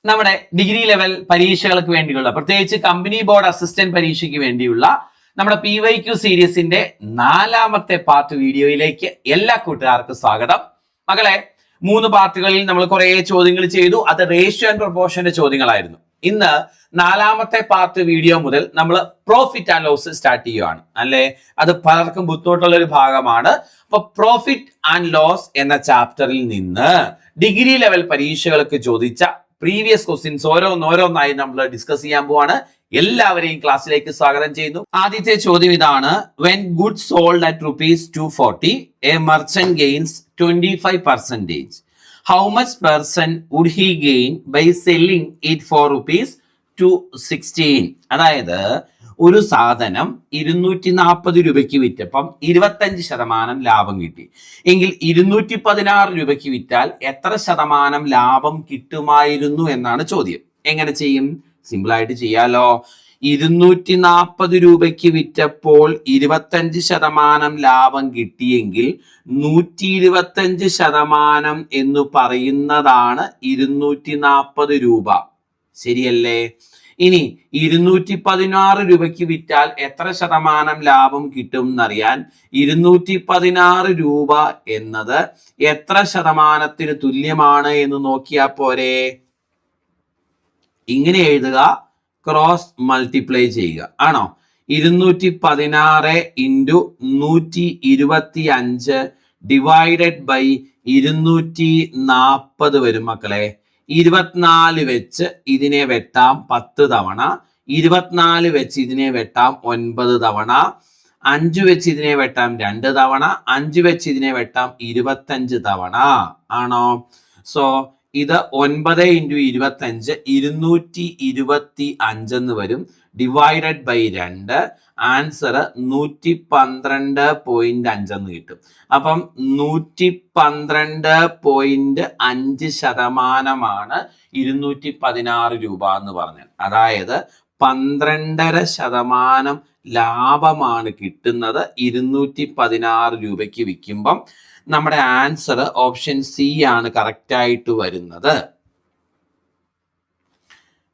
നമ്മുടെ degree level പരീക്ഷകൾക്ക് വേണ്ടിയുള്ള പ്രത്യേകിച്ച് കമ്പനി ബോർഡ് അസിസ്റ്റന്റ് പരീക്ഷയ്ക്ക് വേണ്ടിയുള്ള നമ്മുടെ PYQ സീരീസിന്റെ 4ാമത്തെ പാർട്ട് വീഡിയോയിലേക്ക് എല്ലാ കൂട്ടുകാർക്കും സ്വാഗതം. മകളെ, 3 പാർട്ടുകളിൽ നമ്മൾ കുറെ ചോദ്യങ്ങൾ ചെയ്തു. അത് റേഷ്യോ ആൻഡ് പ്രൊപ്പോർഷന്റെ ചോദ്യങ്ങളായിരുന്നു. ഇന്ന് 4ാമത്തെ പാർട്ട് വീഡിയോ മുതൽ നമ്മൾ പ്രോഫിറ്റ് ആൻഡ് ലോസ് സ്റ്റാർട്ട് ചെയ്യുകയാണ് അല്ലെ. അത് പലർക്കും ബുദ്ധിമുട്ടുള്ള ഒരു ഭാഗമാണ്. അപ്പൊ പ്രോഫിറ്റ് ആൻഡ് ലോസ് എന്ന ചാപ്റ്ററിൽ നിന്ന് ഡിഗ്രി ലെവൽ പരീക്ഷകൾക്ക് ചോദിച്ച പ്രീവിയസ് ക്വസ്റ്റ്യൻസ് ഓരോന്നായി നമ്മൾ ഡിസ്കസ് ചെയ്യാൻ പോവാണ്. എല്ലാവരെയും ക്ലാസ്സിലേക്ക് സ്വാഗതം ചെയ്യുന്നു. ആദ്യത്തെ ചോദ്യം ഇതാണ്: when goods sold at ₹240, a merchant gains 25%. How much percent would he gain by selling it for ₹216? അതായത് ഒരു സാധനം 240 രൂപയ്ക്ക് വിറ്റപ്പം 25% ലാഭം കിട്ടി എങ്കിൽ 216 രൂപയ്ക്ക് വിറ്റാൽ എത്ര ശതമാനം ലാഭം കിട്ടുമായിരുന്നു എന്നാണ് ചോദ്യം. എങ്ങനെ ചെയ്യും? സിമ്പിൾ ആയിട്ട് ചെയ്യാലോ. 240 രൂപയ്ക്ക് വിറ്റപ്പോൾ 25% ലാഭം കിട്ടിയെങ്കിൽ 125% എന്ന് പറയുന്നതാണ് 240 രൂപ. ശരിയല്ലേ? ഇനി 216 രൂപയ്ക്ക് വിറ്റാൽ എത്ര ശതമാനം ലാഭം കിട്ടും എന്നറിയാൻ 216 രൂപ എന്നത് എത്ര ശതമാനത്തിന് തുല്യമാണ് എന്ന് നോക്കിയാൽ പോരെ. ഇങ്ങനെ എഴുതുക, ക്രോസ് മൾട്ടിപ്ലൈ ചെയ്യുക. ആണോ? 216 ഇൻറ്റു 125 ഡിവൈഡഡ് ബൈ 240 വരും മക്കളെ. 24 വെച്ച് ഇതിനെ വെട്ടാം 10 തവണ, 24 വെച്ച് ഇതിനെ വെട്ടാം 9 തവണ, 5 വെച്ച് ഇതിനെ വെട്ടാം 2 തവണ, 5 വെച്ച് ഇതിനെ വെട്ടാം 25 തവണ. ആണോ? സോ ഇത് 9 ഇൻറ്റു 25 225 എന്ന് വരും. ഡിവൈഡഡ് ബൈ 2, ആൻസർ 112.5 എന്ന് കിട്ടും. അപ്പം 112.5% 216 രൂപ എന്ന് പറഞ്ഞാൽ, അതായത് 12.5% ലാഭമാണ് കിട്ടുന്നത് 216 രൂപയ്ക്ക് വിൽക്കുമ്പം. നമ്മുടെ ആൻസർ ഓപ്ഷൻ സി ആണ് കറക്റ്റ് ആയിട്ട് വരുന്നത്.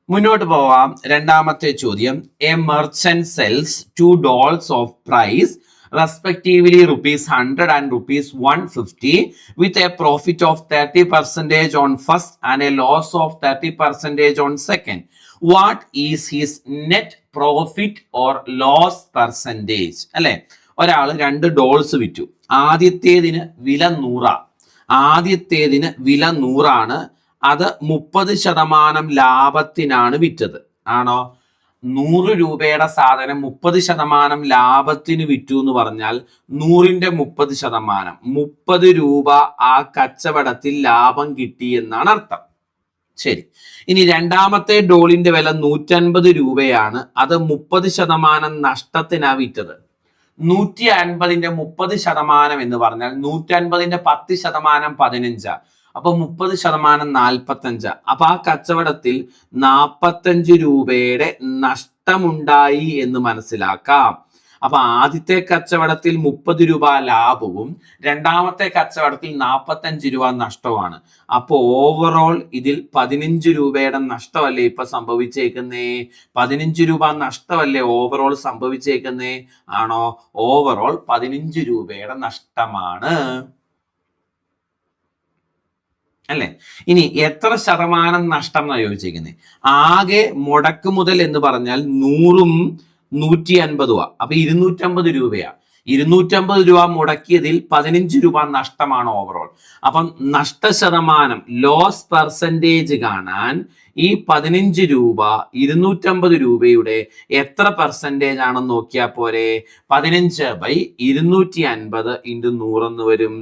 മുന്നോട്ട് പോവാം. 2ാമത്തെ ചോദ്യം: a merchant sells 2 dolls of price respectively ₹100 and ₹150 with a profit of 30% on first and a loss of 30% on second. What is his net profit or loss percentage? അല്ലെ, ഒരാൾ 2 dolls വിറ്റു. ആദ്യത്തേതിന് വില 100 അത് 30% ലാഭത്തിനാണ് വിറ്റത്. ആണോ? 100 രൂപയുടെ സാധനം 30% ലാഭത്തിന് വിറ്റു എന്ന് പറഞ്ഞാൽ 100ന്റെ 30%, 30 രൂപ ആ കച്ചവടത്തിൽ ലാഭം കിട്ടി എന്നാണ് അർത്ഥം. ശരി. ഇനി 2ാമത്തെ ഡോളിന്റെ വില 150 രൂപയാണ്. അത് 30% നഷ്ടത്തിനാ വിറ്റത്. 150ന്റെ 30% എന്ന് പറഞ്ഞാൽ 150ന്റെ 10% 15, അപ്പൊ 30% 45. അപ്പൊ ആ കച്ചവടത്തിൽ 45 രൂപയുടെ നഷ്ടമുണ്ടായി എന്ന് മനസ്സിലാക്കാം. അപ്പൊ ആദ്യത്തെ കച്ചവടത്തിൽ 30 രൂപ ലാഭവും 2ാമത്തെ കച്ചവടത്തിൽ 45 രൂപ നഷ്ടവുമാണ്. അപ്പൊ ഓവറോൾ ഇതിൽ 15 രൂപയുടെ നഷ്ടമല്ലേ ഇപ്പൊ സംഭവിച്ചേക്കുന്നേ? 15 രൂപ നഷ്ടമല്ലേ ഓവറോൾ സംഭവിച്ചേക്കുന്നേ? ആണോ? ഓവറോൾ 15 രൂപയുടെ നഷ്ടമാണ് അല്ലെ. ഇനി എത്ര ശതമാനം നഷ്ടം എന്നാണ് ചോദിച്ചിരിക്കുന്നത്. ആകെ മുടക്ക് മുതൽ എന്ന് പറഞ്ഞാൽ 100ഉം 150. അപ്പൊ 250 രൂപയാ. 250 രൂപ മുടക്കിയതിൽ 15 രൂപ നഷ്ടമാണ് ഓവറോൾ. അപ്പം നഷ്ടശതമാനം, ലോസ് പെർസെൻറ്റേജ് കാണാൻ ഈ 15 രൂപ 250 രൂപയുടെ എത്ര പെർസെൻറ്റേജ് ആണെന്ന് നോക്കിയാൽ പോരെ. 15/250 ഇൻറ്റു 100 എന്ന് വരും.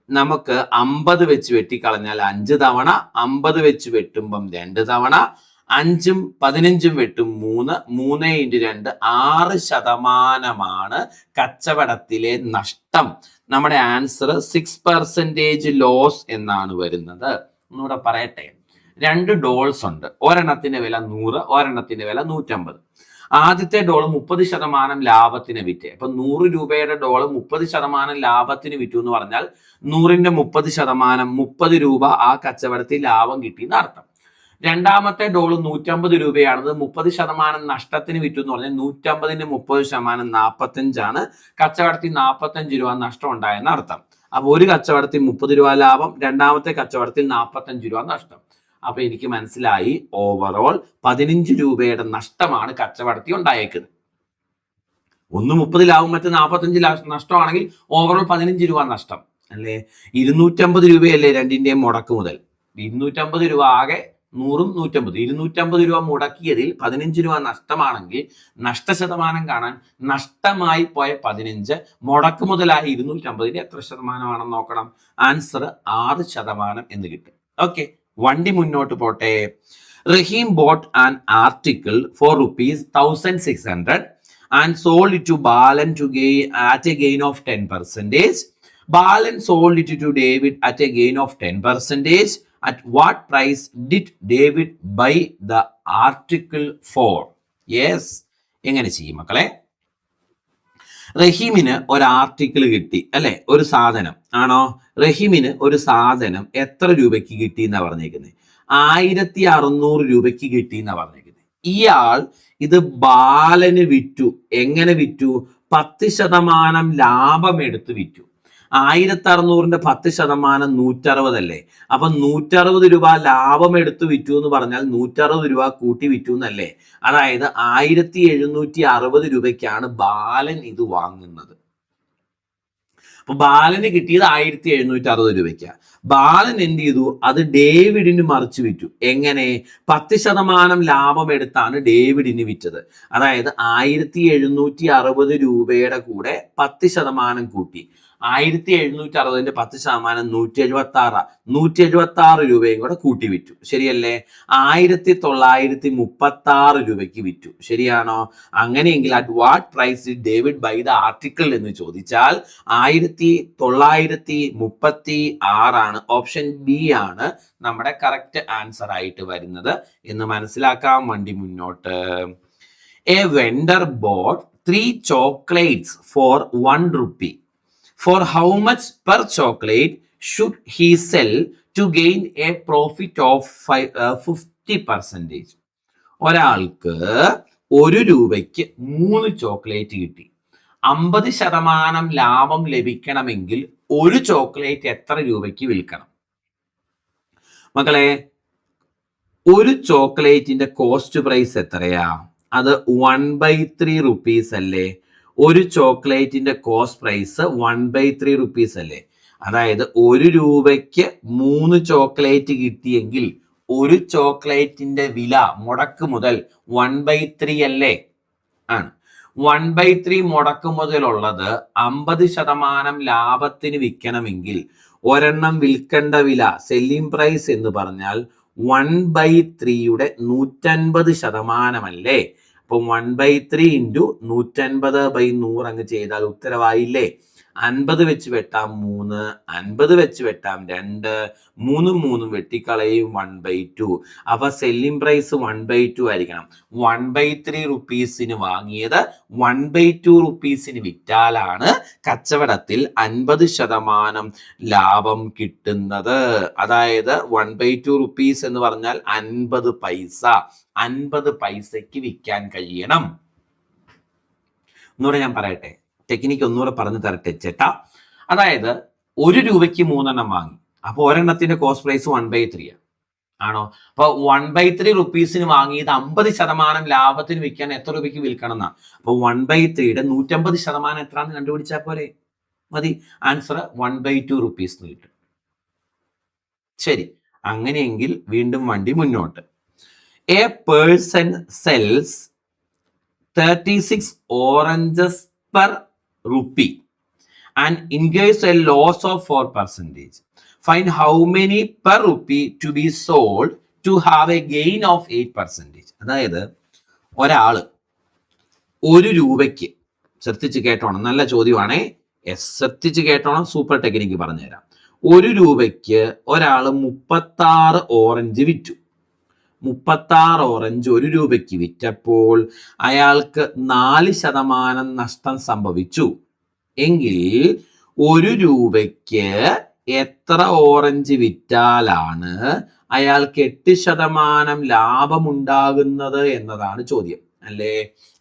നമുക്ക് 50 വെച്ച് വെട്ടിക്കളഞ്ഞാൽ 5 തവണ, 50 വെച്ച് വെട്ടുമ്പം 2 തവണ, 5ഉം 15ഉം വെട്ടും 3, 3 ഇൻറ്റു 2 6% കച്ചവടത്തിലെ നഷ്ടം. നമ്മുടെ ആൻസർ 6% ലോസ് എന്നാണ് വരുന്നത്. ഒന്നുകൂടെ പറയട്ടെ. 2 ഡോൾസ് ഉണ്ട്. ഒരെണ്ണത്തിന്റെ വില 100, ഒരെണ്ണത്തിന്റെ വില 150. ആദ്യത്തെ ഡോള് 30% ലാഭത്തിന് വിറ്റ്. അപ്പൊ 100 രൂപയുടെ ഡോള് 30% ലാഭത്തിന് വിറ്റു എന്ന് പറഞ്ഞാൽ 100ന്റെ 30%, 30 രൂപ ആ കച്ചവടത്തിൽ ലാഭം കിട്ടി എന്ന് അർത്ഥം. രണ്ടാമത്തെ ഡോള് 150 രൂപയാണത്. 30% നഷ്ടത്തിന് വിറ്റു എന്ന് പറഞ്ഞാൽ 150ന്റെ 30% 45 കച്ചവടത്തിൽ 45 രൂപ നഷ്ടം ഉണ്ടായെന്ന് അർത്ഥം. അപ്പൊ ഒരു കച്ചവടത്തിൽ 30 രൂപ ലാഭം, രണ്ടാമത്തെ കച്ചവടത്തിൽ 45 രൂപ നഷ്ടം. അപ്പൊ എനിക്ക് മനസ്സിലായി ഓവറോൾ 15 രൂപയുടെ നഷ്ടമാണ് കച്ചവടത്തിൽ ഉണ്ടായേക്കുന്നത്. ഒന്ന് 30 ലാഭം മറ്റ് 45 നഷ്ടമാണെങ്കിൽ ഓവറോൾ 15 രൂപ നഷ്ടം അല്ലേ. 250 രൂപയല്ലേ രണ്ടിന്റെയും മുടക്ക് മുതൽ. 250 രൂപ ആകെ 100ഉം 150, 250 രൂപ മുടക്കിയതിൽ 15 രൂപ നഷ്ടമാണെങ്കിൽ നഷ്ടശതമാനം കാണാൻ നഷ്ടമായി പോയ 15 മുടക്ക് മുതലായി 250 എത്ര ശതമാനമാണെന്ന് നോക്കണം. ആൻസർ 6% എന്ന് കിട്ടും. ഓക്കെ, വണ്ടി മുന്നോട്ട് പോട്ടെ. Rahim bought an article for ₹1,600 and sold it to Balan to gain at a gain of 10%. Balan sold it to David at a gain of 10%. At what price did David buy the article for? Yes, എങ്ങനെ ചെയ്യും മക്കളെ? റഹീമിന് ഒരു article കിട്ടി അല്ലെ, ഒരു സാധനം ആണോ? റഹീമിന് ഒരു സാധനം എത്ര രൂപയ്ക്ക് കിട്ടി എന്നാ പറഞ്ഞേക്കുന്നത്? 1600 രൂപയ്ക്ക് കിട്ടി എന്നാ പറഞ്ഞേക്കുന്നത്. ഇയാൾ ഇത് ബാലന് വിറ്റു. എങ്ങനെ വിറ്റു? 10% ലാഭം എടുത്ത് വിറ്റു. 1600ന്റെ 10% 160 അല്ലേ. അപ്പൊ 160 രൂപ ലാഭം എടുത്ത് വിറ്റു എന്ന് പറഞ്ഞാൽ 160 രൂപ കൂട്ടി വിറ്റു എന്നല്ലേ. അതായത് 1760 രൂപയ്ക്കാണ് ബാലൻ ഇത് വാങ്ങുന്നത്. അപ്പൊ ബാലന് കിട്ടിയത് 1760 രൂപയ്ക്ക്. ബാലൻ എന്ത് ചെയ്തു? അത് ഡേവിഡിന് മറിച്ച് വിറ്റു. എങ്ങനെ? 10% ലാഭം എടുത്താണ് ഡേവിഡിന് വിറ്റത്. അതായത് 1760 രൂപയുടെ കൂടെ 10% കൂട്ടി. 1760ന്റെ 10% 176. 176 രൂപയും കൂടെ കൂട്ടി വിറ്റു. ശരിയല്ലേ? 1936 രൂപയ്ക്ക് വിറ്റു. ശരിയാണോ? അങ്ങനെയെങ്കിൽ at what price David buy the article എന്ന് ചോദിച്ചാൽ 1936 ഓപ്ഷൻ ബി ആണ് നമ്മുടെ കറക്റ്റ് ആൻസർ ആയിട്ട് വരുന്നത് എന്ന് മനസ്സിലാക്കാം. വണ്ടി മുന്നോട്ട്. A vendor boat 3 chocolates for ₹1. For how much per chocolate should he sell to gain a profit of 50%? ഒരാൾക്ക് 1 രൂപയ്ക്ക് 3 ചോക്ലേറ്റ് കിട്ടി. 50% ലാഭം ലഭിക്കണമെങ്കിൽ ഒരു ചോക്ലേറ്റ് എത്ര രൂപയ്ക്ക് വിൽക്കണം? മക്കളെ, ഒരു ചോക്ലേറ്റിന്റെ കോസ്റ്റ് പ്രൈസ് എത്രയാ? അത് 1/3 rupees അല്ലേ. ഒരു ചോക്ലേറ്റിന്റെ കോസ്റ്റ് പ്രൈസ് 1/3 rupees അല്ലേ. അതായത് 1 രൂപയ്ക്ക് 3 ചോക്ലേറ്റ് കിട്ടിയെങ്കിൽ ഒരു ചോക്ലേറ്റിന്റെ വില മുടക്ക് മുതൽ 1/3 അല്ലേ. ആണ്. 1/3 മുടക്ക് മുതലുള്ളത് 50% ലാഭത്തിന് വിൽക്കണമെങ്കിൽ ഒരെണ്ണം വിൽക്കേണ്ട വില സെല്ലിംഗ് പ്രൈസ് എന്ന് പറഞ്ഞാൽ 1/3യുടെ 150% അല്ലേ. അപ്പൊ 1/3 × 150/100 അങ്ങ് ചെയ്താൽ ഉത്തരവായില്ലേ. 50 വെച്ച് വെട്ടാം 3, 50 വെച്ച് വെട്ടാം 2, 3 വെട്ടിക്കളയും 1/2. അപ്പൊ സെല്ലിംഗ് പ്രൈസ് 1/2 ആയിരിക്കണം. 1/3 rupeesന് വാങ്ങിയത് 1/2 rupeesന് വിറ്റാലാണ് കച്ചവടത്തിൽ 50% ലാഭം കിട്ടുന്നത്. അതായത് 1/2 rupees എന്ന് പറഞ്ഞാൽ 50 പൈസ. 50 പൈസയ്ക്ക് വിൽക്കാൻ കഴിയണം. ഒന്നുകൂടെ ഞാൻ പറയട്ടെ, ടെക്നിക്ക് ഒന്നുകൂടെ പറഞ്ഞു തരട്ടെ ചേട്ടാ. അതായത് 1 രൂപയ്ക്ക് 3 എണ്ണം വാങ്ങി. അപ്പൊ ഒരെണ്ണത്തിന്റെ കോസ്റ്റ് പ്രൈസ് 1/3 ആണോ. അപ്പൊ 1/3 rupeesന് വാങ്ങിയത് 50% ലാഭത്തിന് വിൽക്കാൻ എത്ര രൂപയ്ക്ക് വിൽക്കണം എന്നാ. അപ്പൊ 1/3യുടെ 150% എത്രന്ന് കണ്ടുപിടിച്ചാൽ പോരെ, മതി. ആൻസർ 1/2 rupees എന്ന് കിട്ടും. ശരി, അങ്ങനെയെങ്കിൽ വീണ്ടും വണ്ടി മുന്നോട്ട്. A person sells 36 oranges per rupee and incurs a loss of 4%. Find how many per rupee to be sold to have a gain of 8%. അതായത് ഒരാള് 1 രൂപയ്ക്ക്, ശ്രദ്ധിച്ച് കേട്ടോണം, നല്ല ചോദ്യമാണേ, ശ്രദ്ധിച്ച് കേട്ടോണം, സൂപ്പർ ടെക്നിക്ക് പറഞ്ഞുതരാം. 1 രൂപയ്ക്ക് ഒരാള് 36 ഓറഞ്ച് വിറ്റു. 36 ഓറഞ്ച് 1 രൂപയ്ക്ക് വിറ്റപ്പോൾ അയാൾക്ക് 4% നഷ്ടം സംഭവിച്ചു. എങ്കിൽ 1 രൂപയ്ക്ക് എത്ര ഓറഞ്ച് വിറ്റാലാണ് അയാൾക്ക് 8% ലാഭമുണ്ടാകുന്നത് എന്നതാണ് ചോദ്യം അല്ലേ.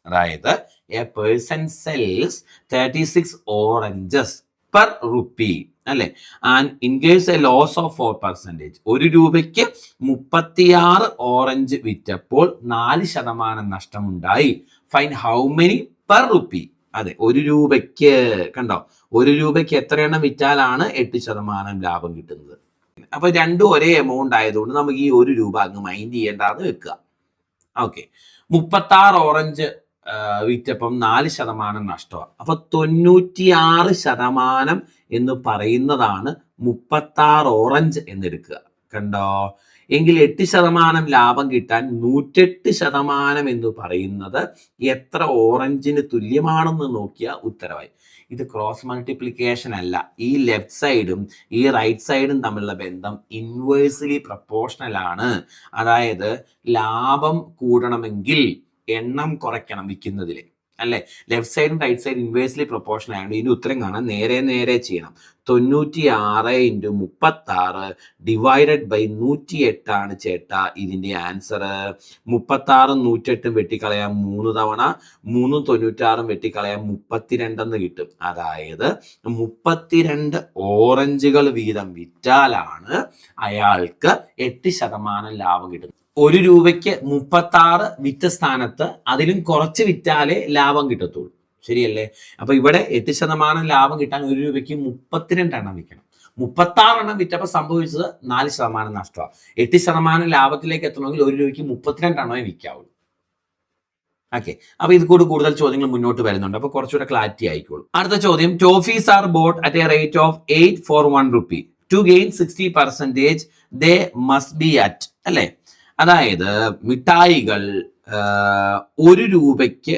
അതായത് a person sells 36 oranges per rupee അല്ലെ, and in case a loss of 4%. 1 രൂപയ്ക്ക് 36 ഓറഞ്ച് വിറ്റപ്പോൾ 4% നഷ്ടമുണ്ടായി. Fine how many per rupee. അതെ, 1 രൂപയ്ക്ക് കണ്ടോ, 1 രൂപയ്ക്ക് എത്ര എണ്ണം വിറ്റാലാണ് 8% ലാഭം കിട്ടുന്നത്. അപ്പൊ രണ്ടും ഒരേ എമൗണ്ട് ആയതുകൊണ്ട് നമുക്ക് ഈ 1 രൂപ അങ്ങ് മൈൻഡ് ചെയ്യേണ്ടതെന്ന് വെക്കുക. ഓക്കെ, 36 ഓറഞ്ച് വിറ്റപ്പം 4% നഷ്ടമാണ്. അപ്പൊ 96% എന്ന് പറയുന്നതാണ് 36 ഓറഞ്ച് എന്നെടുക്കുക. കണ്ടോ, എങ്കിൽ 8% ലാഭം കിട്ടാൻ 108% എന്ന് പറയുന്നത് എത്ര ഓറഞ്ചിന് തുല്യമാണെന്ന് നോക്കിയാൽ ഉത്തരവായി. ഇത് ക്രോസ് മൾട്ടിപ്ലിക്കേഷൻ അല്ല. ഈ ലെഫ്റ്റ് സൈഡും ഈ റൈറ്റ് സൈഡും തമ്മിലുള്ള ബന്ധം ഇൻവേഴ്സ്ലി പ്രപ്പോർഷണൽ ആണ്. അതായത് ലാഭം കൂടണമെങ്കിൽ എണ്ണം കുറയ്ക്കണം വിൽക്കുന്നതിൽ അല്ലെ. ലെഫ്റ്റ് സൈഡും റൈറ്റ് സൈഡും ഇൻവേഴ്സ്ലി പ്രപ്പോർഷണൽ ആയതുകൊണ്ട് ഇതിന് ഉത്തരം കാണാൻ നേരെ നേരെ ചെയ്യണം. 96 × 36 ഡിവൈഡഡ് ബൈ 108 ആണ് ചേട്ടാ ഇതിന്റെ ആൻസർ. 36 108 വെട്ടിക്കളയാം 3 തവണ, 3 96 വെട്ടിക്കളയാം 32 എന്ന് കിട്ടും. അതായത് 32 ഓറഞ്ചുകൾ വീതം വിറ്റാലാണ് അയാൾക്ക് 8% ലാഭം കിട്ടുന്നത്. 1 രൂപയ്ക്ക് 36 വിറ്റ സ്ഥാനത്ത് അതിലും കുറച്ച് വിറ്റാലേ ലാഭം കിട്ടത്തുള്ളൂ. ശരിയല്ലേ? അപ്പൊ ഇവിടെ 8% ലാഭം കിട്ടാൻ 1 രൂപയ്ക്ക് 32 എണ്ണം വിൽക്കണം. 36 എണ്ണം വിറ്റപ്പോൾ സംഭവിച്ചത് 4% നഷ്ടമാണ്. 8% ലാഭത്തിലേക്ക് എത്തണമെങ്കിൽ 1 രൂപയ്ക്ക് 32 എണ്ണമേ വിൽക്കാവുള്ളൂ. ഓക്കെ, അപ്പൊ ഇത് കൂടുതൽ ചോദ്യങ്ങൾ മുന്നോട്ട് വരുന്നുണ്ട്. അപ്പൊ കുറച്ചുകൂടെ ക്ലാരിറ്റി ആയിക്കോളൂ. അടുത്ത ചോദ്യം, toffees are bought at a rate of 8 for 1 rupee. To gain 60% they must be at അല്ലെ. അതായത് മിഠായികൾ 1 രൂപയ്ക്ക്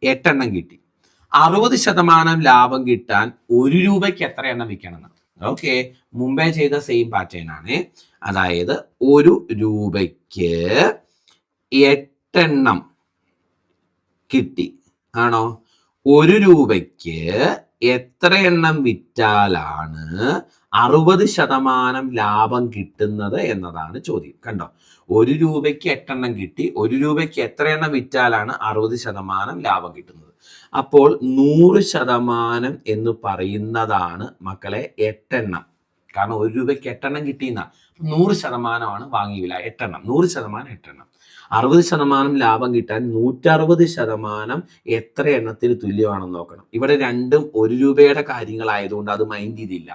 8 എണ്ണം കിട്ടി. 60% ലാഭം കിട്ടാൻ 1 രൂപയ്ക്ക് എത്ര എണ്ണം വിൽക്കണം? ഓക്കെ, മുമ്പേ ചെയ്ത സെയിം പാറ്റേൺ ആണ്. അതായത് 1 രൂപയ്ക്ക് 8 എണ്ണം കിട്ടി ആണോ? 1 രൂപയ്ക്ക് എത്ര എണ്ണം വിറ്റാലാണ് 60% ലാഭം കിട്ടുന്നത് എന്നതാണ് ചോദ്യം. കണ്ടോ, 1 രൂപയ്ക്ക് 8 എണ്ണം കിട്ടി. 1 രൂപയ്ക്ക് എത്ര എണ്ണം വിറ്റാലാണ് 60% ലാഭം കിട്ടുന്നത്? അപ്പോൾ 100% എന്ന് പറയുന്നതാണ് മക്കളെ 8 എണ്ണം. കാരണം 1 രൂപയ്ക്ക് 8 എണ്ണം കിട്ടിയെന്ന 100% വാങ്ങിയ വില. 8 എണ്ണം, 100% 8 എണ്ണം. 60% ലാഭം കിട്ടാൻ 160% എത്ര എണ്ണത്തിന് തുല്യമാണെന്ന് നോക്കണം. ഇവിടെ രണ്ടും 1 രൂപയുടെ കാര്യങ്ങളായതുകൊണ്ട് അത് മൈൻഡ് ചെയ്തില്ല.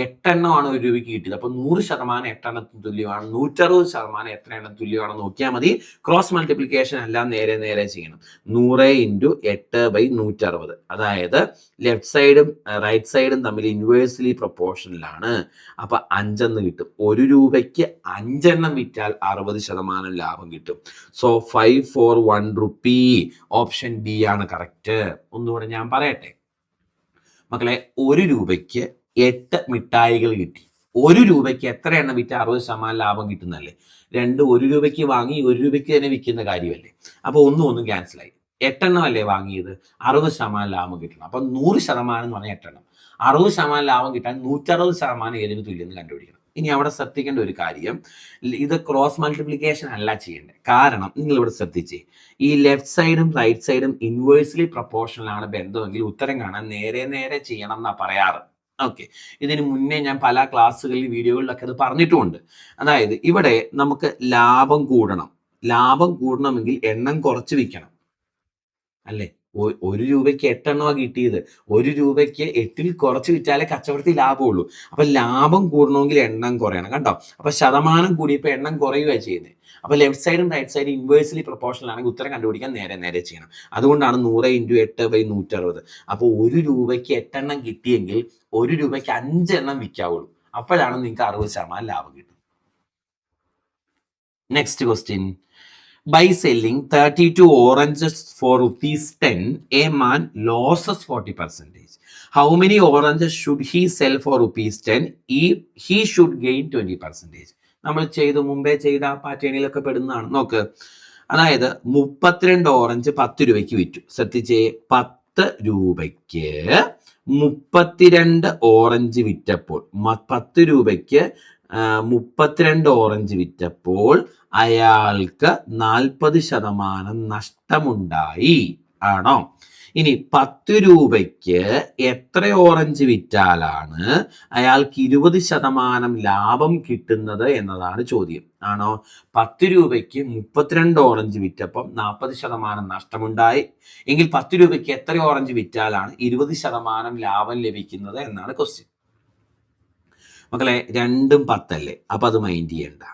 8 എണ്ണമാണ് 1 രൂപയ്ക്ക് കിട്ടിയത്. അപ്പൊ 100% 8 എണ്ണത്തിന് തുല്യമാണ്. 160% എത്ര എണ്ണം തുല്യമാണെന്ന് നോക്കിയാൽ മതി. ക്രോസ് മൾട്ടിപ്ലിക്കേഷൻ എല്ലാം നേരെ നേരെ ചെയ്യണം. 100 × 8/160. അതായത് ലെഫ്റ്റ് സൈഡും റൈറ്റ് സൈഡും തമ്മിൽ ഇൻവേഴ്സ്ലി പ്രപ്പോർഷനിലാണ്. അപ്പൊ 5 എന്ന് കിട്ടും. 1 രൂപയ്ക്ക് 5 എണ്ണം വിറ്റാൽ 60% ലാഭം കിട്ടും. So 5 for 1 rupee. Option B ആണ് കറക്റ്റ്. ഒന്നുകൂടെ ഞാൻ പറയട്ടെ മക്കളെ, 1 രൂപയ്ക്ക് 8 മിഠായികൾ കിട്ടി. 1 രൂപയ്ക്ക് എത്ര എണ്ണം വിറ്റ് 60% ലാഭം കിട്ടുന്നല്ലേ. 1 രൂപയ്ക്ക് വാങ്ങി 1 രൂപയ്ക്ക് തന്നെ വിൽക്കുന്ന കാര്യമല്ലേ. അപ്പൊ ഒന്നും ക്യാൻസലായി. 8 എണ്ണം അല്ലേ വാങ്ങിയത്, 60% ലാഭം കിട്ടണം. അപ്പൊ 100% എന്ന് പറഞ്ഞാൽ 8 എണ്ണം. 60% ലാഭം കിട്ടാൻ 160% ഏതിന് തുല്യം എന്ന് കണ്ടുപിടിക്കണം. ഇനി അവിടെ ശ്രദ്ധിക്കേണ്ട ഒരു കാര്യം, ഇത് ക്രോസ് മൾട്ടിപ്ലിക്കേഷൻ അല്ല ചെയ്യേണ്ടത്. കാരണം നിങ്ങൾ ഇവിടെ ശ്രദ്ധിച്ചേ, ഈ ലെഫ്റ്റ് സൈഡും റൈറ്റ് സൈഡും ഇൻവേഴ്സ്ലി പ്രപ്പോർഷണൽ ആണ് ബന്ധമെങ്കിൽ ഉത്തരം കാണാൻ നേരെ നേരെ ചെയ്യണം എന്നാ പറയാറ്. ഓക്കെ, ഇതിന് മുന്നേ ഞാൻ പല ക്ലാസ്സുകളിൽ വീഡിയോകളിലൊക്കെ അത് പറഞ്ഞിട്ടുമുണ്ട്. അതായത് ഇവിടെ നമുക്ക് ലാഭം കൂടണമെങ്കിൽ എണ്ണം കുറച്ച് വിൽക്കണം അല്ലേ. 1 രൂപയ്ക്ക് 8 എണ്ണമാണ് കിട്ടിയത്. 1 രൂപയ്ക്ക് 8ൽ കുറച്ച് വിറ്റാലേ കച്ചവടത്തിൽ ലാഭമുള്ളൂ. അപ്പൊ ലാഭം കൂടണമെങ്കിൽ എണ്ണം കുറയണം. കണ്ടോ, അപ്പൊ ശതമാനം കൂടിയപ്പോൾ എണ്ണം കുറയുകയാണ് ചെയ്യുന്നത്. അപ്പൊ ലെഫ്റ്റ് സൈഡും റൈറ്റ് സൈഡും ഇൻവേഴ്സ്ലി പ്രപ്പോർഷണൽ ആണെങ്കിൽ ഉത്തരം കണ്ടുപിടിക്കാൻ നേരെ നേരെ ചെയ്യണം. അതുകൊണ്ടാണ് 100 × 8/160. അപ്പോൾ 1 രൂപയ്ക്ക് 8 എണ്ണം കിട്ടിയെങ്കിൽ 1 രൂപയ്ക്ക് 5 എണ്ണം വിൽക്കാവുള്ളൂ. അപ്പോഴാണ് നിങ്ങൾക്ക് 60% ലാഭം കിട്ടും. Next question, by selling 32 oranges for ₹10, a man loses 40%. How many oranges should he sell for ₹10 if he should gain 20%? നമ്മൾ മുമ്പേ ചെയ്ത പാറ്റേണിലൊക്കെ പെടുന്നതാണ്. നോക്ക്, അതായത് 32 ഓറഞ്ച് 10 രൂപയ്ക്ക് വിറ്റു. ശ്രദ്ധിച്ചേ, 10 രൂപയ്ക്ക് 32 ഓറഞ്ച് വിറ്റപ്പോൾ 10 രൂപയ്ക്ക് 32 ഓറഞ്ച് വിറ്റപ്പോൾ അയാൾക്ക് 40% നഷ്ടമുണ്ടായി ആണോ? ഇനി 10 രൂപയ്ക്ക് എത്ര ഓറഞ്ച് വിറ്റാലാണ് അയാൾക്ക് 20% ലാഭം കിട്ടുന്നത് എന്നതാണ് ചോദ്യം. ആണോ? 10 രൂപയ്ക്ക് 32 ഓറഞ്ച് വിറ്റപ്പം 40% നഷ്ടമുണ്ടായി എങ്കിൽ 10 രൂപയ്ക്ക് എത്ര ഓറഞ്ച് വിറ്റാലാണ് 20% ലാഭം ലഭിക്കുന്നത് എന്നാണ് ക്വസ്റ്റ്യൻ. മക്കളെ, രണ്ടും 10 അല്ലേ? അപ്പൊ അത് മൈൻഡ് ചെയ്യണ്ട.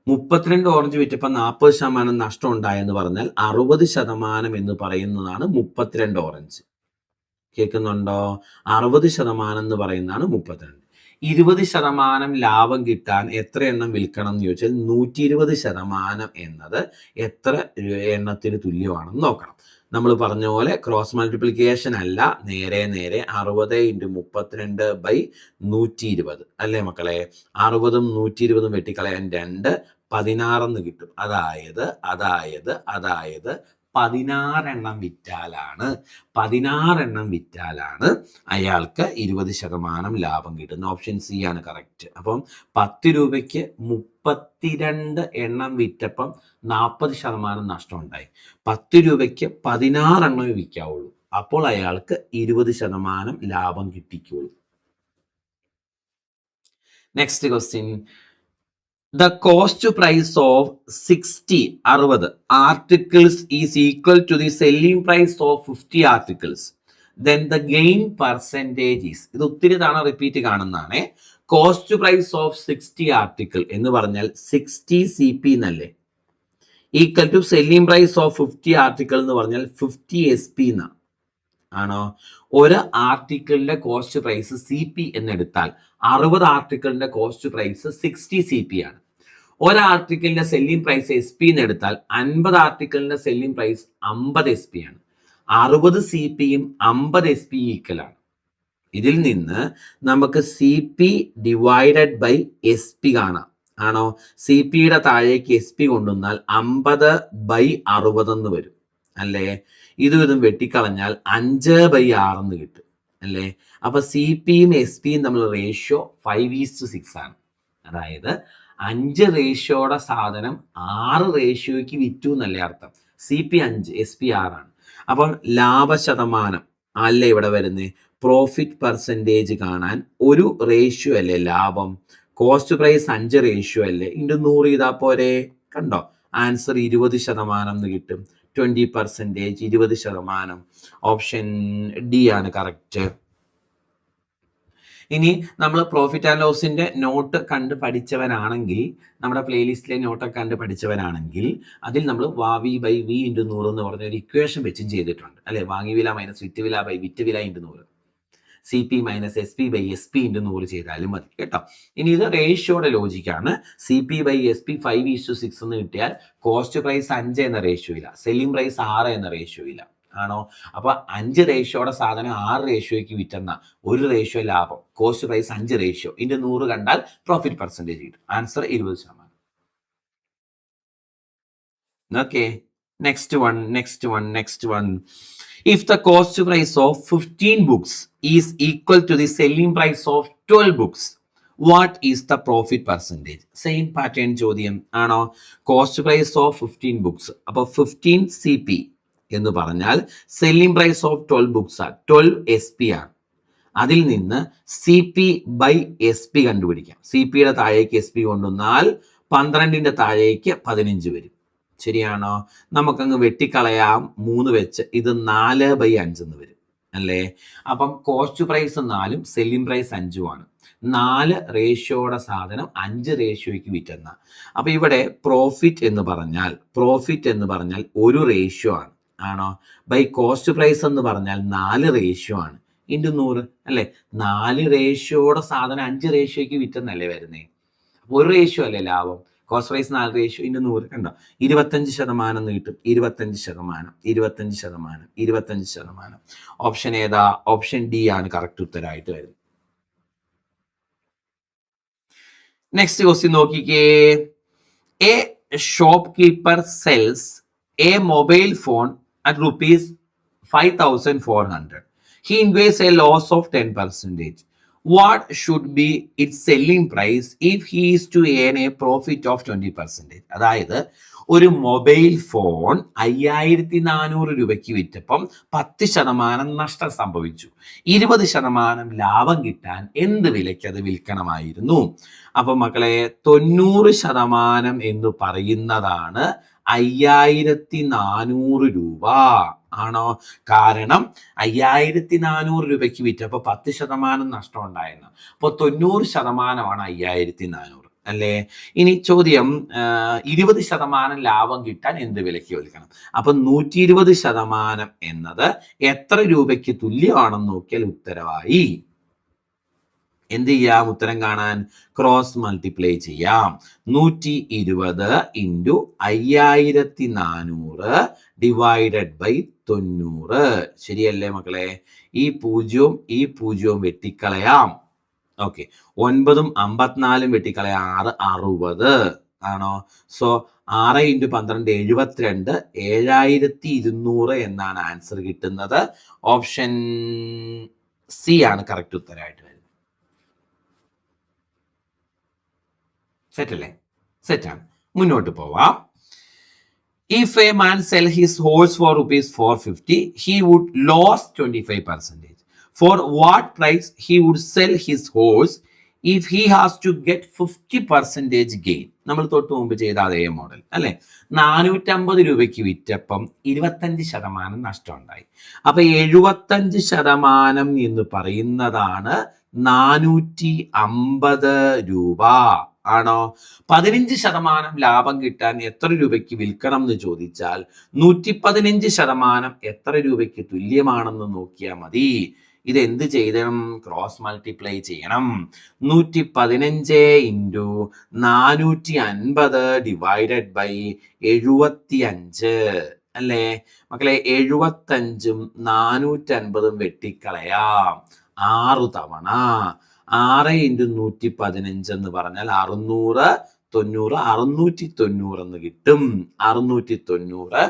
32 ഓറഞ്ച് വിറ്റപ്പോൾ 40% നഷ്ടം ഉണ്ടായെന്ന് പറഞ്ഞാൽ 60% എന്ന് പറയുന്നതാണ് 32 ഓറഞ്ച്. കേൾക്കുന്നുണ്ടോ? 60% എന്ന് പറയുന്നതാണ് 32. 20% ലാഭം കിട്ടാൻ എത്ര എണ്ണം വിൽക്കണം എന്ന് ചോദിച്ചാൽ 120% എന്നത് എത്ര എണ്ണത്തിന് തുല്യമാണെന്ന് നോക്കണം. നമ്മൾ പറഞ്ഞ പോലെ ക്രോസ് മൾട്ടിപ്ലിക്കേഷൻ അല്ല, നേരെ 60 × 32/120 അല്ലേ മക്കളെ? 60ഉം 120ഉം വെട്ടിക്കളയാൻ 2, 16 എന്ന് കിട്ടും. അതായത് 16 എണ്ണം വിറ്റാലാണ് അയാൾക്ക് 20% ലാഭം കിട്ടുന്നത്. ഓപ്ഷൻ സി ആണ് കറക്റ്റ്. അപ്പം 10 രൂപയ്ക്ക് 32 എണ്ണം വിറ്റപ്പം 40% നഷ്ടം ഉണ്ടായി. 10 രൂപയ്ക്ക് 16 എണ്ണം വിൽക്കാവുള്ളൂ. അപ്പോൾ അയാൾക്ക് 20% ലാഭം കിട്ടിക്കോളൂ. Next question. The cost price of 60 articles is equal to the selling price of 50 articles. Then the gain percentage is. ഇത് ഒത്തിരി തവണ റിപ്പീറ്റ് കാണുന്നതാണ്. കോസ്റ്റ് പ്രൈസ് ഓഫ് 60 ആർട്ടിക്കിൾ എന്ന് പറഞ്ഞാൽ 60 CP എന്നല്ലേ? Equal to selling price of 50 article എന്ന് പറഞ്ഞാൽ 50 SP എന്നാണ്. ആണോ? ഒരു ആർട്ടിക്കിളിന്റെ കോസ്റ്റ് പ്രൈസ് CP എന്നെടുത്താൽ 60 ആർട്ടിക്കിളിന്റെ കോസ്റ്റ് പ്രൈസ് 60 CP ആണ്. ഒരു ആർട്ടിക്കിളിന്റെ സെല്ലിംഗ് പ്രൈസ് SP എന്ന് എടുത്താൽ 50 ആർട്ടിക്കിളിന്റെ സെല്ലിംഗ് പ്രൈസ് 50 SP ആണ്. 60 CPയും 50 SP ഈക്വൽ ആണ്. ഇതിൽ നിന്ന് നമുക്ക് CP ഡിവൈഡഡ് ബൈ SP കാണാം. ആണോ? CPയുടെ താഴേക്ക് SP കൊണ്ടുവന്നാൽ 50/60 എന്ന് വരും അല്ലേ? ഇതും വെട്ടിക്കളഞ്ഞാൽ 5/6 എന്ന് കിട്ടും അല്ലേ? അപ്പൊ CPയും SPയും തമ്മിലുള്ള റേഷ്യോ 5:6 ആണ്. അതായത് 5 റേഷ്യോയുടെ സാധനം 6 റേഷ്യോയ്ക്ക് വിറ്റു എന്നല്ലേ അർത്ഥം. CP 5, SP 6 ആണ്. അപ്പം ലാഭശതമാനം അല്ലേ ഇവിടെ വരുന്നത്? പ്രോഫിറ്റ് പെർസെൻറ്റേജ് കാണാൻ ഒരു റേഷ്യോ അല്ലേ ലാഭം? കോസ്റ്റ് പ്രൈസ് 5 റേഷ്യോ അല്ലേ? 100 ചെയ്താൽ പോരെ? കണ്ടോ? ആൻസർ 20% എന്ന് കിട്ടും. 20%, 20%. ഓപ്ഷൻ ഡി ആണ് കറക്റ്റ്. ഇനി നമ്മൾ പ്രോഫിറ്റ് ആൻഡ് ലോസിന്റെ നോട്ട് കണ്ട് പഠിച്ചവനാണെങ്കിൽ, നമ്മുടെ പ്ലേലിസ്റ്റിലെ നോട്ടൊക്കെ കണ്ട് പഠിച്ചവനാണെങ്കിൽ അതിൽ നമ്മൾ വാവി ബൈ വി × 100 എന്ന് പറഞ്ഞ ഒരു ഇക്വേഷൻ വെച്ചും ചെയ്തിട്ടുണ്ട് അല്ലെ? വാങ്ങി വില മൈനസ് വിറ്റ് വില ബൈ വിറ്റ് വില × 100, CP minus SP by SP × 100 ചെയ്താലും മതി കേട്ടോ. ഇനി ഇത് റേഷ്യോയുടെ ലോജിക്കാണ്. CP ബൈ SP 5:6 എന്ന് കിട്ടിയാൽ കോസ്റ്റ് പ്രൈസ് 5 എന്ന റേഷ്യോ ഇല്ല, സെല്ലിംഗ് പ്രൈസ് 6 എന്ന റേഷ്യോ ഇല്ല. ആണോ? അപ്പൊ 5 റേഷ്യോയുടെ സാധനം 6 റേഷ്യോയ്ക്ക് വിറ്റെന്ന ഒരു റേഷ്യോ ലാഭം, കോസ്റ്റ് പ്രൈസ് 5 റേഷ്യോ × 100 കണ്ടാൽ പ്രോഫിറ്റ് പെർസെൻറ്റേജ് കിട്ടും. Answer 20%. Okay, next one. If the cost price of 15 books is equal to the selling price of 12 books, what is the profit percentage? Same pattern ചോദ്യം ആണോ? Cost price of 15 books. അപ്പോൾ 15 CP എന്ന് പറഞ്ഞാൽ selling price of 12 books ആണ്, 12 SP ആണ്. അതിൽ നിന്ന് CP by SP കണ്ടുപിടിക്കാം. CPയുടെ താഴേക്ക് SP കൊണ്ടുവന്നാൽ 12ന്റെ താഴേക്ക് 15 വരും. ശരിയാണോ? നമുക്കങ്ങ് വെട്ടിക്കളയാം 3 വെച്ച്. ഇത് 4/5 എന്ന് വരും അല്ലേ? അപ്പം കോസ്റ്റ് പ്രൈസ് 4ഉം സെല്ലിംഗ് പ്രൈസ് 5ഉം ആണ്. 4 റേഷ്യോയുടെ സാധനം 5 റേഷ്യോയ്ക്ക് വിറ്റെന്ന. അപ്പൊ ഇവിടെ പ്രോഫിറ്റ് എന്ന് പറഞ്ഞാൽ ഒരു റേഷ്യോ ആണ്. ആണോ? ബൈ കോസ്റ്റ് പ്രൈസ് എന്ന് പറഞ്ഞാൽ 4 റേഷ്യോ ആണ് × 100 അല്ലേ? 4 റേഷ്യോയുടെ സാധനം 5 റേഷ്യോയ്ക്ക് വിറ്റെന്നല്ലേ വരുന്നേ? അപ്പൊ ഒരു റേഷ്യോ അല്ലേ ലാഭം? കോസ്റ്റ് പ്രൈസ് 4 റേഷ്യോ × 100 കണ്ടോ? 25% എന്ന് കിട്ടും. 25%. ഓപ്ഷൻ ഏതാ? ഓപ്ഷൻ ഡി ആണ് കറക്റ്റ് ഉത്തരമായിട്ട് വരുന്നത്. നെക്സ്റ്റ് ക്വസ്റ്റ്യൻ നോക്കിക്കേ. A shop keeper cells A mobile phone at rupees 5,400. He incurs a loss of 10%. What should be its selling price if he is to earn a profit of 20%? അതായത് ഒരു mobile phone 5,400 രൂപയ്ക്ക് വിറ്റപ്പം 10% നഷ്ടം സംഭവിച്ചു. 20% ലാഭം കിട്ടാൻ എന്ത് വിലയ്ക്ക് അത് വിൽക്കണമായിരുന്നു? അപ്പൊ മക്കളെ 90% എന്ന് പറയുന്നതാണ് 5,400 രൂപ ആണോ? കാരണം 5,400 രൂപയ്ക്ക് വിറ്റപ്പോൾ 10% നഷ്ടം ഉണ്ടായിരുന്നു. അപ്പോൾ 90% 5,400 അല്ലേ? ഇനി ചോദ്യം 20% ലാഭം കിട്ടാൻ എന്ത് വിലയ്ക്ക് വിൽക്കണം? അപ്പൊ 120% എന്നത് എത്ര രൂപയ്ക്ക് തുല്യമാണെന്ന് നോക്കിയാൽ ഉത്തരവായി. എന്ത് ചെയ്യാം? ഉത്തരം കാണാൻ ക്രോസ് മൾട്ടിപ്ലൈ ചെയ്യാം. 120 ഇൻറ്റു 5,400 ഡിവൈഡഡ് ബൈ 90. ശരിയല്ലേ മക്കളെ? ഈ പൂജ്യവും വെട്ടിക്കളയാം. ഓക്കെ, 9ഉം 54ഉം വെട്ടിക്കളയാം. 6 60 ആണോ? സോ 6 ഇൻറ്റു 12 72, 7,200 എന്നാണ് ആൻസർ കിട്ടുന്നത്. ഓപ്ഷൻ സി ആണ് കറക്റ്റ് ഉത്തരമായിട്ട് വരുന്നത്. സെറ്റല്ലേ? സെറ്റാണ്. മുന്നോട്ട് പോവാം. If a man sell his horse for ₹450, he would lose 25%. For what price he would sell his horse if he has to get 50% gain? നമ്മൾ തൊട്ട് മുമ്പ് ചെയ്ത അതേ മോഡൽ അല്ലെ? 450 രൂപയ്ക്ക് വിറ്റപ്പം 25% നഷ്ടം ഉണ്ടായി. അപ്പൊ 75% എന്ന് പറയുന്നതാണ് 450 രൂപ ആണോ? 15% ലാഭം കിട്ടാൻ എത്ര രൂപയ്ക്ക് വിൽക്കണം എന്ന് ചോദിച്ചാൽ 115% എത്ര രൂപയ്ക്ക് തുല്യമാണെന്ന് നോക്കിയാൽ മതി. ഇത് എന്ത് ചെയ്യണം? ക്രോസ് മൾട്ടിപ്ലൈ ചെയ്യണം. 115 ഇൻറ്റു 450 ഡിവൈഡഡ് ബൈ 75 അല്ലേ മക്കളെ? 75ഉം 450ഉം വെട്ടിക്കളയാം. 6 തവണ 6 ഇൻറ്റു 115 എന്ന് പറഞ്ഞാൽ 690, 690 എന്ന് കിട്ടും. 690.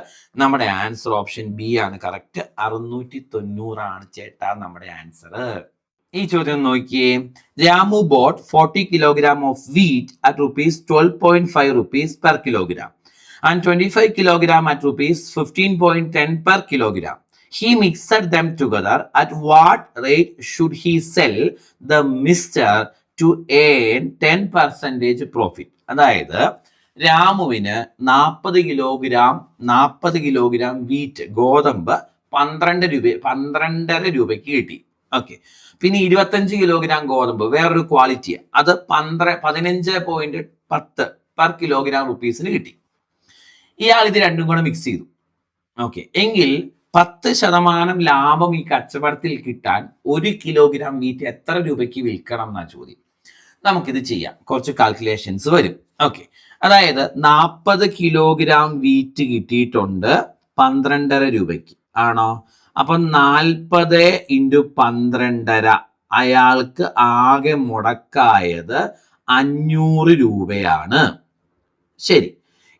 നമ്മുടെ ആൻസർ ഓപ്ഷൻ ബി ആണ് കറക്റ്റ്. 690 ആണ് ചേട്ടാ നമ്മുടെ ആൻസർ. ഈ ചോദ്യം നോക്കിയേ. Ramu boat 40 kilogram of wheat at ₹12.5 per kilogram and 25 kilogram at ₹15.10 per kilogram. He mixed them together. At what rate should he sell the mixture to earn 10% profit? അതായത് രാമുവിന് 40 kilogram wheat ഗോതമ്പ് 12.5 രൂപയ്ക്ക് കിട്ടി. ഓക്കെ, പിന്നെ 25 kilogram ഗോതമ്പ് വേറൊരു quality, അത് 15.10 per kilogram റുപ്പീസിന് കിട്ടി. ഇയാൾ ഇത് രണ്ടും കൂടെ മിക്സ് ചെയ്തു. ഓക്കെ, എങ്കിൽ 10% ലാഭം ഈ കച്ചവടത്തിൽ കിട്ടാൻ 1 കിലോഗ്രാം വീറ്റ് എത്ര രൂപയ്ക്ക് വിൽക്കണം എന്നാ ചോദ്യം. നമുക്കിത് ചെയ്യാം. കുറച്ച് കാൽക്കുലേഷൻസ് വരും. ഓക്കെ, അതായത് 40 കിലോഗ്രാം വീറ്റ് കിട്ടിയിട്ടുണ്ട് 12.5 രൂപയ്ക്ക് ആണോ? അപ്പൊ 40 ഇൻറ്റു 12.5 അയാൾക്ക് ആകെ മുടക്കായത് 500 രൂപയാണ്. ശരി,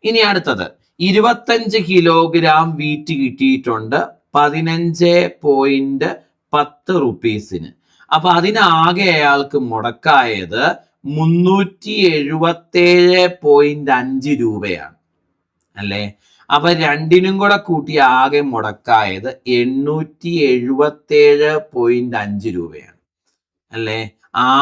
ഇനി അടുത്തത് 25 കിലോഗ്രാം വീറ്റ് കിട്ടിയിട്ടുണ്ട് 15.10 റുപ്പീസിന്. അപ്പൊ അതിനാകെ അയാൾക്ക് മുടക്കായത് 377.5 രൂപയാണ് അല്ലേ? അപ്പൊ രണ്ടിനും കൂടെ കൂട്ടി ആകെ മുടക്കായത് 877.5 രൂപയാണ് അല്ലേ?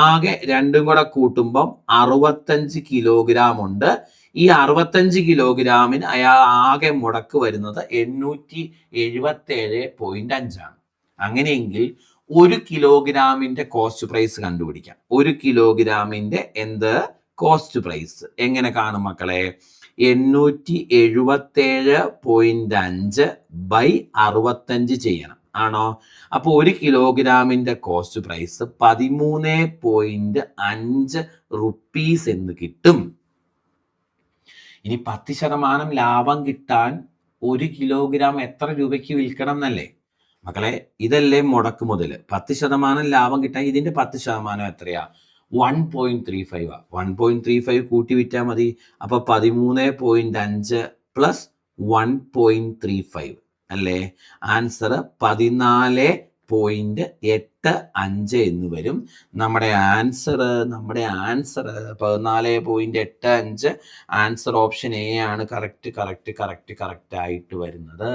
ആകെ രണ്ടും കൂടെ കൂട്ടുമ്പം 65 കിലോഗ്രാം ഉണ്ട്. ഈ 65 കിലോഗ്രാമിന് അയാൾ ആകെ മുടക്ക് വരുന്നത് 877.5 ആണ്. അങ്ങനെയെങ്കിൽ 1 കിലോഗ്രാമിന്റെ കോസ്റ്റ് പ്രൈസ് കണ്ടുപിടിക്കാം. 1 കിലോഗ്രാമിന്റെ കോസ്റ്റ് പ്രൈസ് എങ്ങനെ കാണും മക്കളെ? 877.5 ബൈ 65 ചെയ്യണം ആണോ? അപ്പൊ 1 കിലോഗ്രാമിന്റെ കോസ്റ്റ് പ്രൈസ് 13.5 റുപ്പീസ് എന്ന് കിട്ടും. ഇനി 10% ലാഭം കിട്ടാൻ 1 കിലോഗ്രാം എത്ര രൂപയ്ക്ക് വിൽക്കണം എന്നല്ലേ മക്കളെ? ഇതല്ലേ മുടക്ക് മുതൽ. 10% ലാഭം കിട്ടാൻ ഇതിന്റെ 10% എത്രയാ? 1.35 1.35 കൂട്ടി വിറ്റാൽ മതി. അപ്പൊ 13.5 പ്ലസ് 1.35 അല്ലേ? ആൻസർ 14.85 എന്ന് വരും. നമ്മുടെ ആൻസർ 14.85. ആൻസർ ഓപ്ഷൻ എ ആണ് കറക്റ്റ് ആയിട്ട് വരുന്നത്.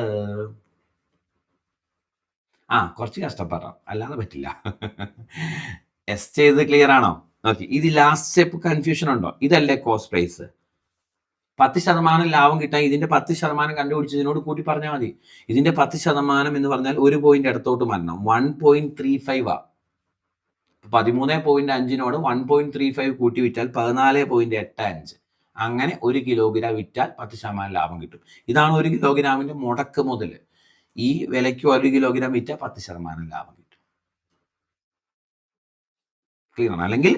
കുറച്ച് കഷ്ടപ്പെടാം, അല്ലാതെ പറ്റില്ല. എസ് ചെയ്ത് ക്ലിയർ ആണോ? ഓക്കെ. ഇത് ലാസ്റ്റ് സ്റ്റെപ്പ് കൺഫ്യൂഷൻ ഉണ്ടോ? ഇതല്ലേ കോസ്റ്റ് പ്രൈസ്. 10% ലാഭം കിട്ടാൻ ഇതിന്റെ 10% കണ്ടുപിടിച്ചതിനോട് കൂട്ടി പറഞ്ഞാൽ മതി. ഇതിന്റെ 10% എന്ന് പറഞ്ഞാൽ 1 പോയിന്റ് ഇടത്തോട്ട് മാറണം. 1.35 ആ. 13.5 1.35 കൂട്ടി വിറ്റാൽ 14.85. അങ്ങനെ 1 കിലോഗ്രാം വിറ്റാൽ 10% ലാഭം കിട്ടും. ഇതാണ് 1 കിലോഗ്രാമിന്റെ മുടക്ക് മുതൽ. ഈ വിലയ്ക്ക് 1 കിലോഗ്രാം വിറ്റാൽ 10% ലാഭം കിട്ടും. ക്ലിയർ ആണ്? അല്ലെങ്കിൽ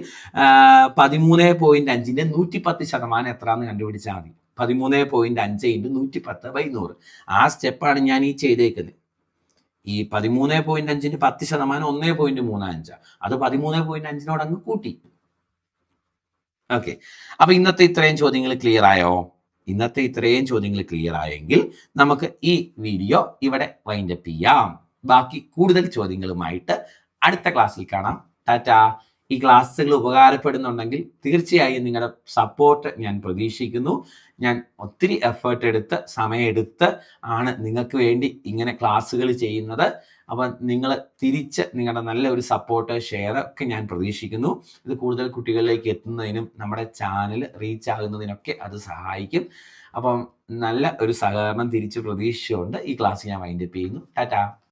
13.5ന്റെ 110% എത്രയാണെന്ന് കണ്ടുപിടിച്ചാൽ മതി. 13.5 × 110/100. ആ സ്റ്റെപ്പാണ് ഞാൻ ഈ ചെയ്തേക്കുന്നത്. ഈ 13.5ന്റെ 10% 1.35. അത് 13.5നോട് അങ്ങ് കൂട്ടി. ഓക്കെ. അപ്പൊ ഇന്നത്തെ ഇത്രയും ചോദ്യങ്ങൾ ക്ലിയർ ആയോ? ഇന്നത്തെ ഇത്രയും ചോദ്യങ്ങൾ ക്ലിയർ ആയെങ്കിൽ നമുക്ക് ഈ വീഡിയോ ഇവിടെ വൈൻഡപ്പ് ചെയ്യാം. ബാക്കി കൂടുതൽ ചോദ്യങ്ങളുമായിട്ട് അടുത്ത ക്ലാസ്സിൽ കാണാം. ടാറ്റാ. ഈ ക്ലാസ്സുകൾ ഉപകാരപ്പെടുന്നുണ്ടെങ്കിൽ തീർച്ചയായും നിങ്ങളുടെ സപ്പോർട്ട് ഞാൻ പ്രതീക്ഷിക്കുന്നു. ഞാൻ ഒത്തിരി എഫേർട്ട് എടുത്ത് സമയമെടുത്ത് ആണ് നിങ്ങൾക്ക് വേണ്ടി ഇങ്ങനെ ക്ലാസ്സുകൾ ചെയ്യുന്നത്. അപ്പം നിങ്ങൾ തിരിച്ച് നിങ്ങളുടെ നല്ല ഒരു സപ്പോർട്ട് ഷെയർ ഒക്കെ ഞാൻ പ്രതീക്ഷിക്കുന്നു. ഇത് കൂടുതൽ കുട്ടികളിലേക്ക് എത്തുന്നതിനും നമ്മുടെ ചാനൽ റീച്ച് ആകുന്നതിനൊക്കെ അത് സഹായിക്കും. അപ്പം നല്ല ഒരു സഹകരണം തിരിച്ച് പ്രതീക്ഷിച്ചുകൊണ്ട് ഈ ക്ലാസ് ഞാൻ വൈൻഡപ്പ് ചെയ്യുന്നു. ടാറ്റാ.